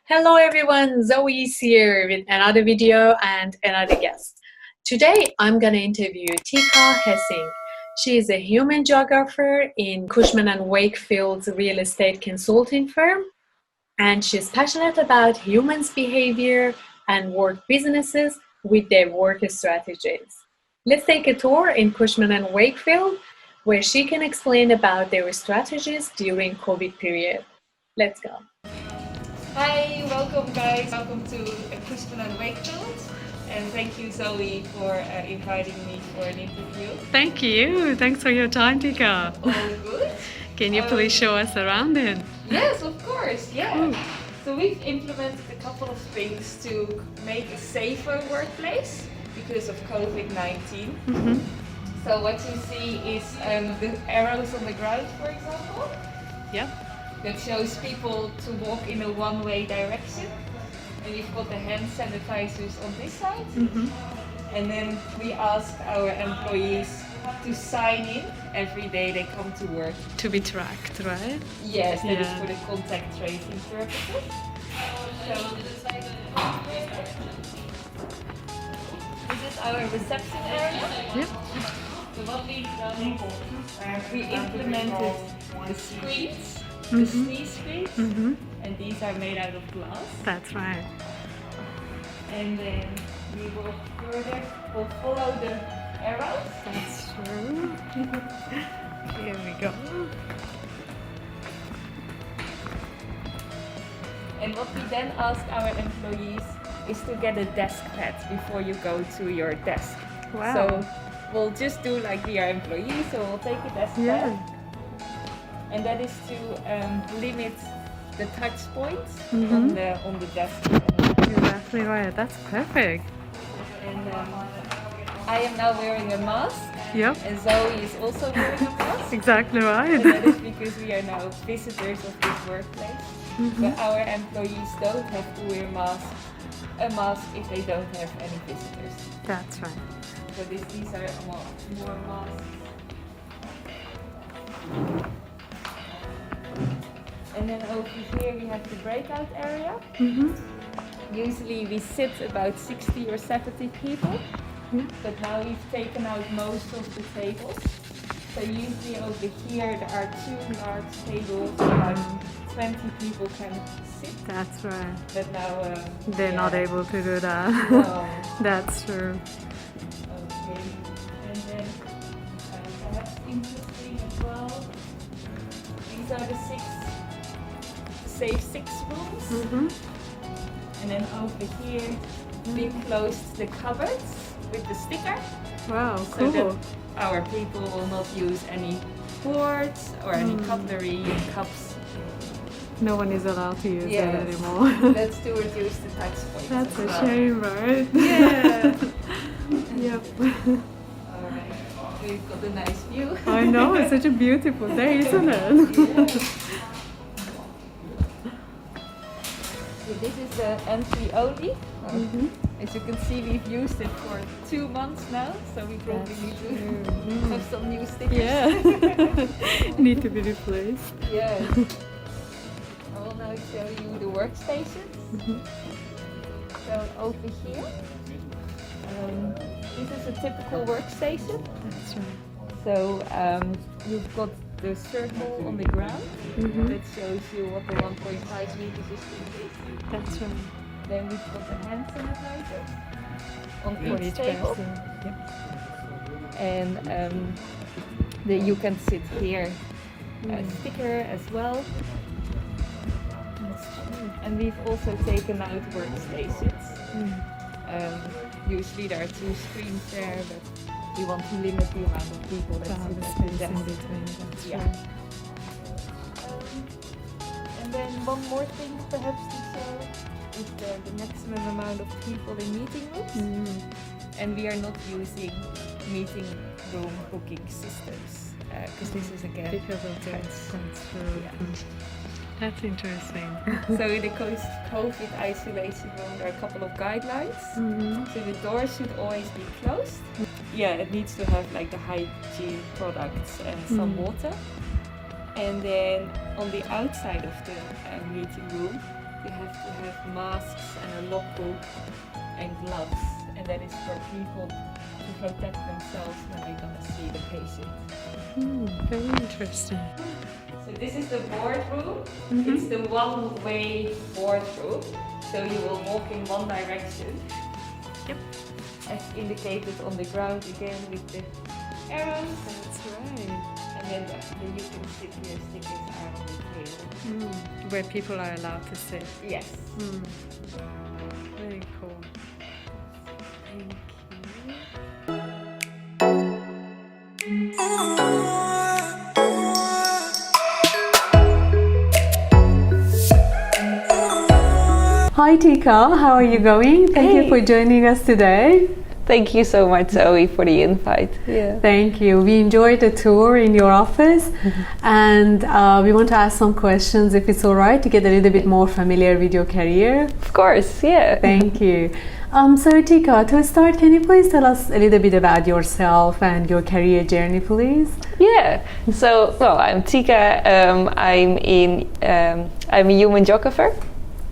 Hello everyone, Zoe is here with another video and another guest. Today I'm gonna interview Tica Hessing. She is a human geographer in Cushman & Wakefield's real estate consulting firm, and she's passionate about humans' behavior and work businesses with their work strategies. Let's take a tour in Cushman & Wakefield, where she can explain about their strategies during COVID period. Let's go. Hi, welcome guys. Welcome to Cushman & Wakefield. And thank you, Zoe, for inviting me for an interview. Thank you. Thanks for your time, Tica. All good. Can you please show us around it? Yes, of course. Yeah. Cool. So we've implemented a couple of things to make a safer workplace because of COVID-19. So what you see is the arrows on the ground, for example. Yeah. That shows people to walk in a one-way direction. And you've got the hand sanitizers on this side. And then we ask our employees to sign in every day they come to work. To be tracked, right? Yes, that is for the contact tracing purposes. So this is our reception area. Yep. So what we've done, we implemented the screens. The sneeze screens, and these are made out of glass. That's right. And then we will further, we'll follow the arrows. That's true. Here we go. And what we then ask our employees is to get a desk pad before you go to your desk. Wow. So we'll just do like we are employees, so we'll take a desk pad. And that is to limit the touch points on the desk. Exactly right. That's perfect. And I am now wearing a mask. Yep. And Zoe is also wearing a mask. Exactly right. And that is because we are now visitors of this workplace. But our employees don't have to wear a mask if they don't have any visitors. That's right. So these are more masks. And then over here we have the breakout area. Usually we sit about 60 or 70 people, but now we've taken out most of the tables. So usually over here there are two large tables, about 20 people can sit. That's right. But now They're not able to do that. No. That's true. Okay. And then perhaps interesting as well. These are the six rooms. And then over here we closed the cupboards with the sticker. Wow, So cool. that our people will not use any boards or any cutlery and cups. No one is allowed to use Yes. that anymore. That's to reduce the touch points. That's as a well. shame, right? Yeah. Yep. Alright. We've got a nice view. I know, it's such a beautiful day, isn't it? Yeah. So this is the entry only. As you can see, we've used it for 2 months now, so we probably need to have some new stickers. Yeah. Need to be replaced. Yes. I will now show you the workstations. So over here, this is a typical workstation. That's right. So you've got the circle on the ground that shows you what the 1.5 meters is. That's right. Then we've got the hand sanitizer on For each each table. person. Yep. And you can sit here. A sticker as well. That's true. And we've also taken out workstations. Usually there are 2 screens there, but we want to limit the amount of people that Found sit the at the space in desk. between. That's Yeah. right. And then one more thing perhaps to show is the maximum amount of people in meeting rooms. And we are not using meeting room booking systems because this is again Because of that. That's true. Yeah. That's interesting. So in the COVID isolation room there are a couple of guidelines. So the door should always be closed. Yeah, it needs to have like the hygiene products and some water. And then on the outside of the meeting room you have to have masks and a logbook and gloves, and that is for people to protect themselves when they're gonna see the patient. Very interesting. So this is the boardroom. It's the one-way boardroom. So you will walk in one direction. Yep. As indicated on the ground again with the arrows. That's right. And then you can sit here, stick his arm on the table. Where people are allowed to sit. Yes. Very cool. Thank you. Hi Tica, how are you going? Thank you for joining us today. Thank you so much, Zoe, for the invite. Yeah. Thank you. We enjoyed the tour in your office, and we want to ask some questions, if it's all right, to get a little bit more familiar with your career. Of course, yeah. Thank you. So Tica, to start, can you please tell us a little bit about yourself and your career journey, please? Yeah. So, well, I'm Tica. I'm a human geographer.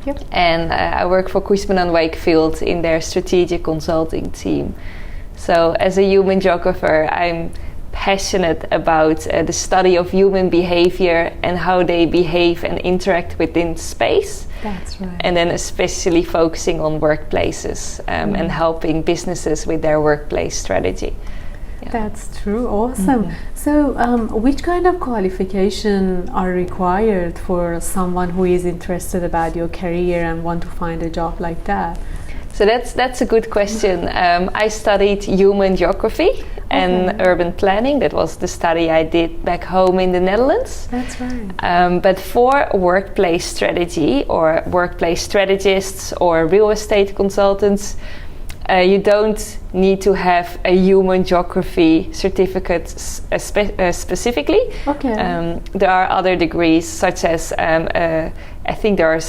Yep. And I work for Cushman & Wakefield in their strategic consulting team. So as a human geographer, I'm passionate about the study of human behavior and how they behave and interact within space. That's right. And then especially focusing on workplaces and helping businesses with their workplace strategy. Yeah. That's true. Awesome. So, which kind of qualification are required for someone who is interested about your career and want to find a job like that? So that's a good question. I studied human geography and urban planning. That was the study I did back home in the Netherlands. That's right. But for workplace strategy or workplace strategists or real estate consultants, you don't need to have a human geography certificate specifically. Okay. There are other degrees, such as I think there are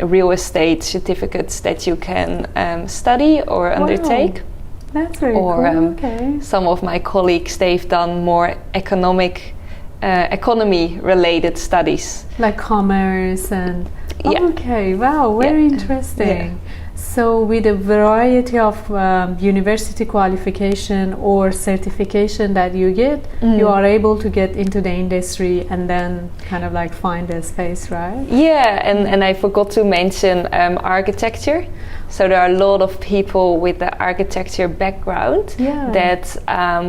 real estate certificates that you can study or undertake. That's very or, cool. Okay. Some of my colleagues, they've done more economy-related studies. Like commerce and... Yeah. Okay, wow, very interesting. Yeah. So with a variety of university qualification or certification that you get, you are able to get into the industry and then kind of like find a space, right? Yeah, and I forgot to mention architecture. So there are a lot of people with the architecture background that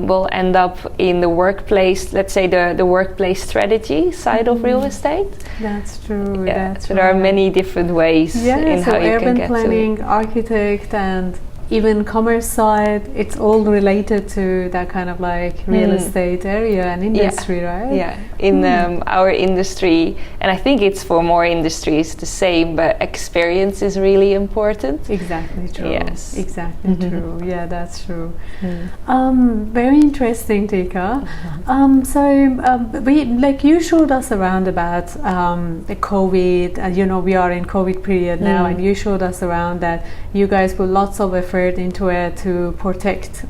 will end up in the workplace, let's say the workplace strategy side of real estate. That's true. Yeah. That's so there are many different ways in how you can get planning, to it. Architect, and even commerce side, it's all related to that kind of like real estate area and industry, right? Yeah, in our industry, and I think it's for more industries the same, but experience is really important. Exactly true. Yes. Exactly true. Yeah, that's true. Very interesting, Tica. You showed us around about the COVID, you know, we are in COVID period now, and you showed us around that you guys put lots of effort into it to protect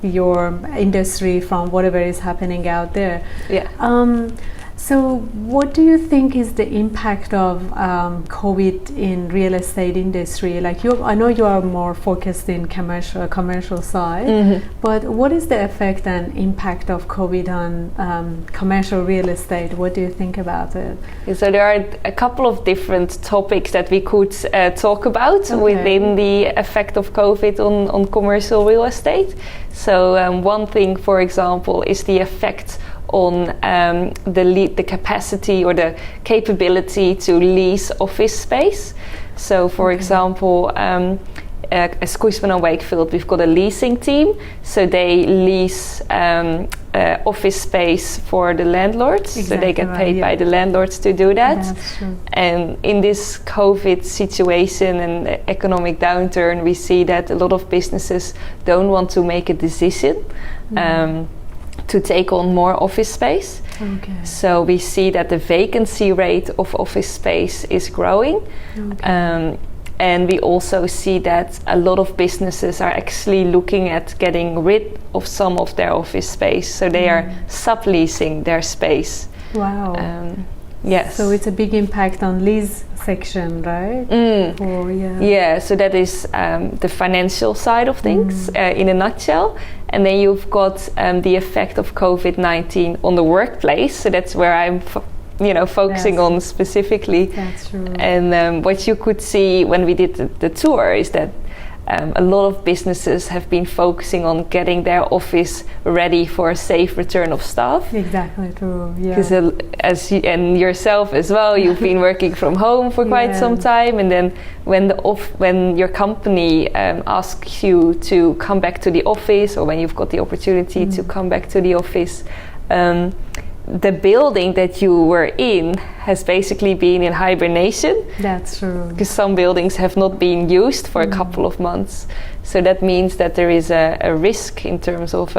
your industry from whatever is happening out there. Yeah. So what do you think is the impact of COVID in real estate industry? Like I know you are more focused in commercial side, but what is the effect and impact of COVID on commercial real estate? What do you think about it? So there are a couple of different topics that we could talk about within the effect of COVID on commercial real estate. So one thing, for example, is the effect on the capacity or the capability to lease office space. So for example, as Cushman & Wakefield, we've got a leasing team, so they lease office space for the landlords, so they get paid by the landlords to do that. That's true. And in this COVID situation and economic downturn, we see that a lot of businesses don't want to make a decision to take on more office space. So we see that the vacancy rate of office space is growing. And we also see that a lot of businesses are actually looking at getting rid of some of their office space. So they are subleasing their space. Wow. Yes. So it's a big impact on lease section, right? Yeah, so that is the financial side of things in a nutshell. And then you've got the effect of COVID-19 on the workplace. So that's where I'm focusing on specifically. That's true. And what you could see when we did the tour is that a lot of businesses have been focusing on getting their office ready for a safe return of staff. Exactly true. Yeah. Because and yourself as well, you've been working from home for quite some time, and then when your company asks you to come back to the office, or when you've got the opportunity to come back to the office, the building that you were in has basically been in hibernation. That's true. Because some buildings have not been used for a couple of months. So that means that there is a risk in terms of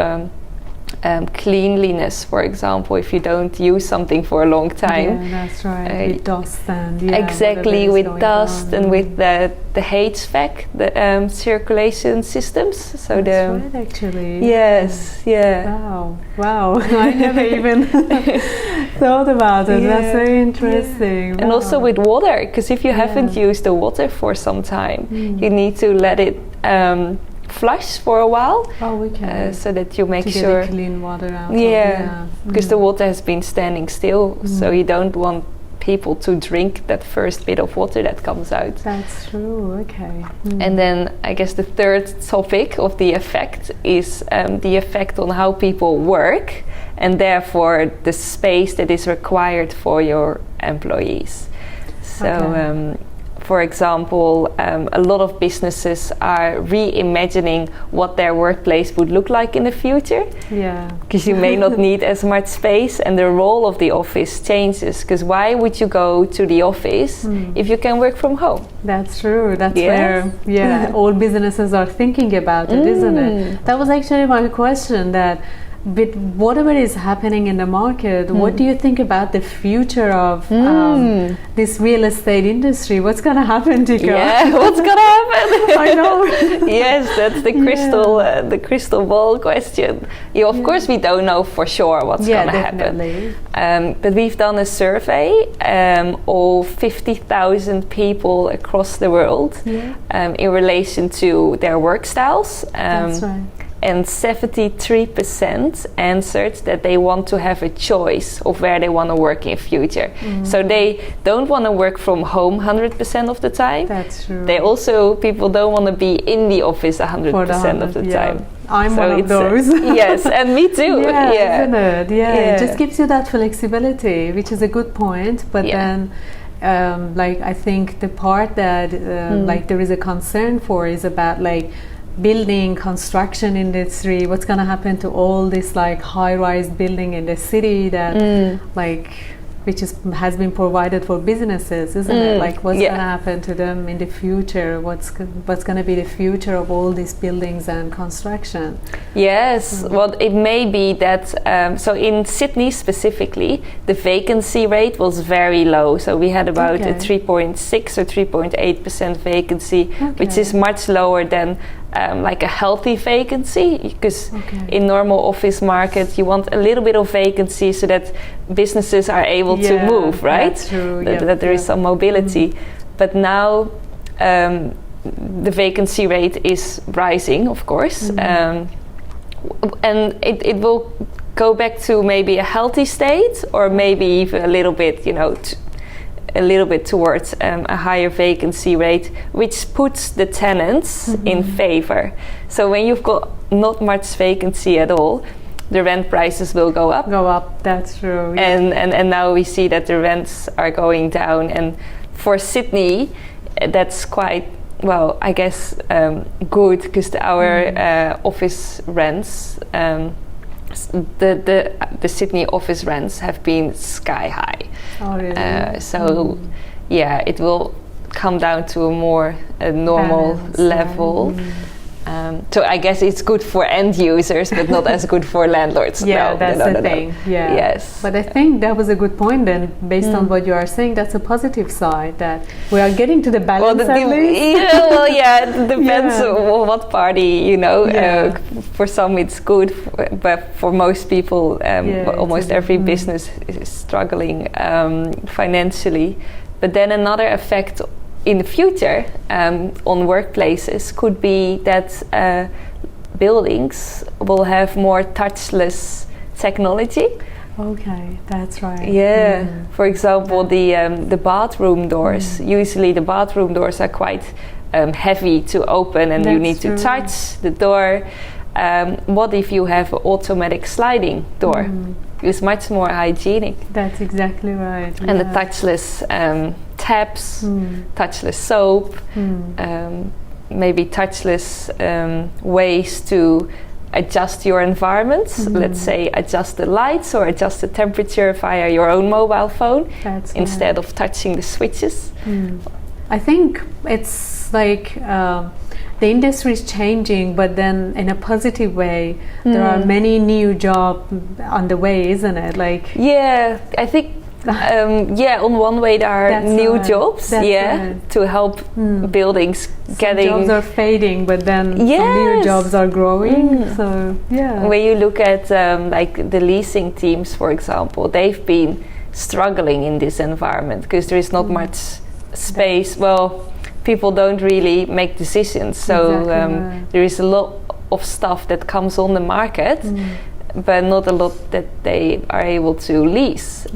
cleanliness, for example, if you don't use something for a long time. Yeah, that's right. With dust and exactly, with dust and with the HVAC, the circulation systems. So that's right, actually. Yes, yeah. Wow. I never even thought about it. That's very interesting. Yeah. And also with water, because if you haven't used the water for some time, you need to let it flush for a while, so that you make sure get the clean water out. Because the water has been standing still, so you don't want people to drink that first bit of water that comes out. That's true. Okay. And then I guess the third topic of the effect is the effect on how people work, and therefore the space that is required for your employees. So for example, a lot of businesses are reimagining what their workplace would look like in the future. Yeah. Because you may not need as much space, and the role of the office changes. Because why would you go to the office if you can work from home? That's true. That's where all businesses are thinking about it, isn't it? That was actually my question, that with whatever is happening in the market, what do you think about the future of this real estate industry? What's going to happen, Tica? Yeah, what's going to happen? I know. Yes, that's the crystal ball question. Of course, we don't know for sure what's going to happen. But we've done a survey of 50,000 people across the world in relation to their work styles. That's right. And 73% answered that they want to have a choice of where they want to work in future. So they don't want to work from home 100% of the time. That's true. People don't want to be in the office 100% of the time. I'm one of those. Yes, and me too. Isn't it? It just gives you that flexibility, which is a good point. But then I think the part that there is a concern for is about building construction industry. What's going to happen to all this high-rise building in the city that which has been provided for businesses, isn't it? What's going to happen to them in the future? What's going to be the future of all these buildings and construction? Yes, well, it may be that so in Sydney specifically, the vacancy rate was very low. So we had about a 3.6 or 3.8% vacancy, which is much lower than a healthy vacancy, because in normal office market you want a little bit of vacancy so that businesses are able to move, right? That's true. That there is some mobility. But now the vacancy rate is rising, of course, and it will go back to maybe a healthy state, or maybe even a little bit, a little bit towards a higher vacancy rate, which puts the tenants in favor. So when you've got not much vacancy at all, the rent prices will go up. That's true. And now we see that the rents are going down. And for Sydney, that's quite, well, I guess good, because our office rents, the Sydney office rents have been sky high. Oh, really? So it will come down to a more normal balance, level. So I guess it's good for end users, but not as good for landlords. Yeah, that's the thing. Yeah. Yes. But I think that was a good point. Then, based on what you are saying, that's a positive side that we are getting to the balance. It depends on what party. For some it's good, but for most people, almost every business is struggling financially. But then another effect in the future on workplaces could be that buildings will have more touchless technology. Okay, that's right. Yeah. For example, the bathroom doors. Usually the bathroom doors are quite heavy to open, and you need to touch the door. What if you have an automatic sliding door? It's much more hygienic. That's exactly right. And the touchless taps, touchless soap, maybe touchless ways to adjust your environment. Let's say adjust the lights or adjust the temperature via your own mobile phone instead of touching the switches. I think it's like the industry is changing, but then in a positive way. There are many new jobs on the way, isn't it? I think on one way there are new jobs to help buildings getting. Some jobs are fading, but then some new jobs are growing. So when you look at like the leasing teams, for example, they've been struggling in this environment because there is not much space. People don't really make decisions, so there is a lot of stuff that comes on the market, but not a lot that they are able to lease.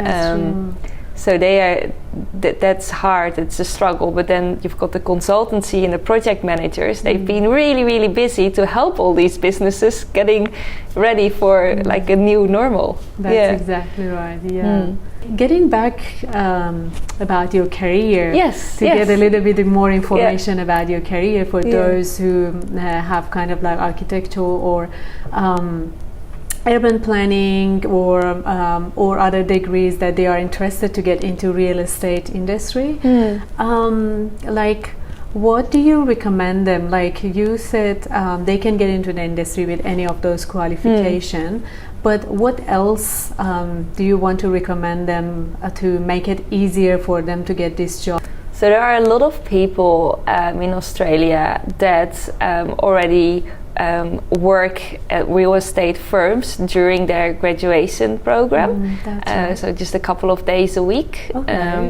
So that's hard. It's a struggle. But then you've got the consultancy and the project managers. They've been really, really busy to help all these businesses getting ready for like a new normal. That's exactly right. Yeah. Getting back about your career, to get a little bit more information about your career for those who have kind of like architectural or urban planning or other degrees that they are interested to get into real estate industry. Like, what do you recommend them? Like you said, they can get into the industry with any of those qualifications. But what else do you want to recommend them to make it easier for them to get this job? So there are a lot of people in Australia that already work at real estate firms during their graduation program. So just a couple of days a week.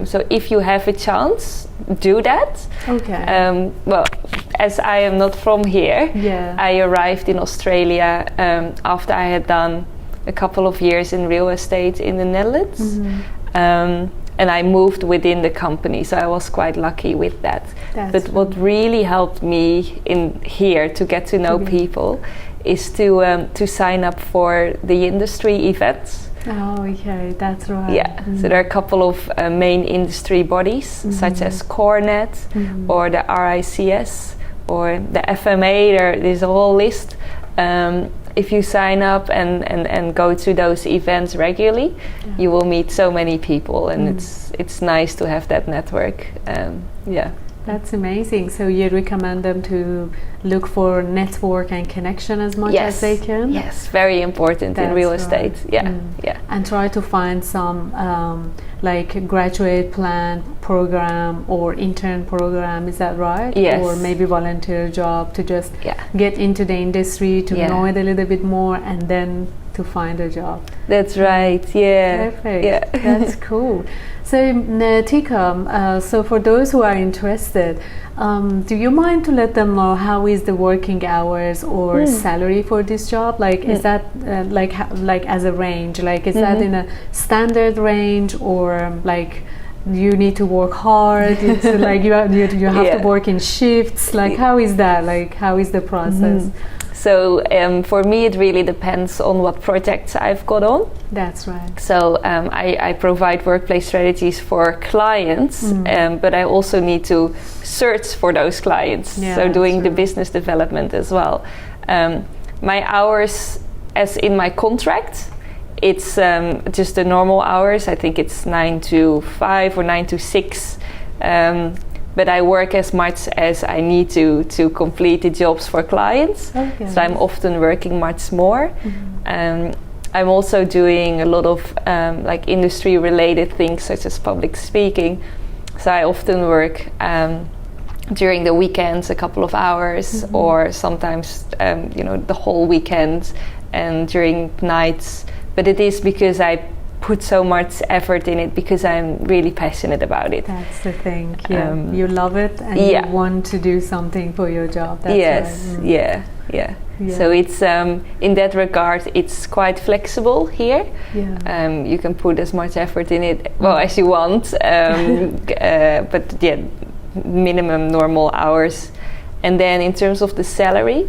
So if you have a chance, do that. As I am not from here, I arrived in Australia after I had done a couple of years in real estate in the Netherlands. And I moved within the company, so I was quite lucky with that. But what really helped me in here to get to know people is to sign up for the industry events. That's right. So there are a couple of main industry bodies, such as CoreNet or the RICS or the FMA. There's a whole list. If you sign up and go to those events regularly, you will meet so many people, and it's nice to have that network. That's amazing. So you recommend them to look for network and connection as much as they can? Yes, very important in real estate. And try to find some like graduate plan program or intern program, is that right? Yes. Or maybe volunteer job to just get into the industry, to know it a little bit more, and then to find a job. That's right. Perfect. That's cool. So Tica, so for those who are interested, do you mind to let them know how is the working hours or salary for this job? Like, is that like as a range? Like, is that in a standard range, or like you need to work hard? It's like you have to work in shifts. Like, how is that? Like, how is the process? So for me, it really depends on what projects I've got on. That's right. So I provide workplace strategies for clients, but I also need to search for those clients. So doing the business development as well. My hours, as in my contract, it's just the normal hours. I think it's 9 to 5 or 9 to 6. but I work as much as I need to complete the jobs for clients. Okay. So I'm often working much more. I'm also doing a lot of like industry related things such as public speaking. So I often work during the weekends a couple of hours, or sometimes the whole weekend and during nights. But it is because I put so much effort in it, because I'm really passionate about it. That's the thing. Yeah, you love it and you want to do something for your job. That's yes, right. Yeah. So it's in that regard, it's quite flexible here. Yeah. You can put as much effort in it, as you want, but minimum normal hours. And then in terms of the salary,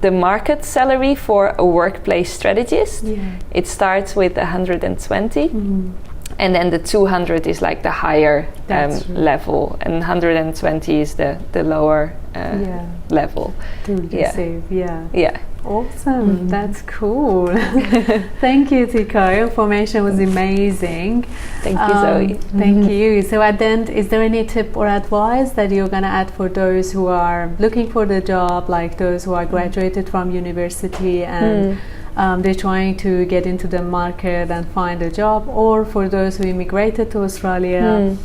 the market salary for a workplace strategist, it starts with 120. And then the 200 is like the higher level, and 120 is the lower level. Yeah. Awesome. That's cool. Thank you, Tica. Your information was amazing. Thank you, Zoe. Thank you. So at the end, is there any tip or advice that you're going to add for those who are looking for the job, like those who are graduated from university and they're trying to get into the market and find a job, or for those who immigrated to Australia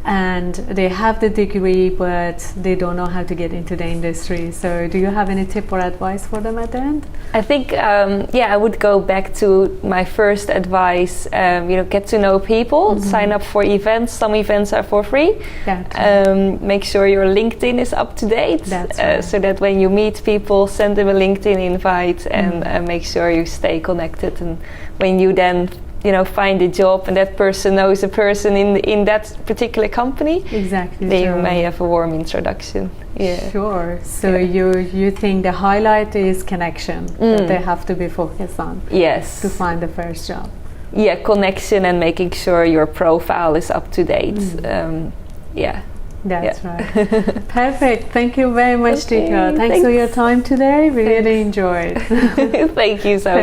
and they have the degree but they don't know how to get into the industry? So do you have any tip or advice for them at the end? I think I would go back to my first advice. Get to know people, sign up for events. Some events are for free. Make sure your LinkedIn is up to date. That's right. So that when you meet people, send them a LinkedIn invite and make sure you stay connected. And when you then find a job and that person knows a person in that particular company, exactly, you may have a warm introduction. Sure. So you think the highlight is connection that they have to be focused on, to find the first job. Connection and making sure your profile is up to date. That's right. Perfect. Thank you very much, Tica. Thanks for your time today. We really enjoyed. Thank you so much.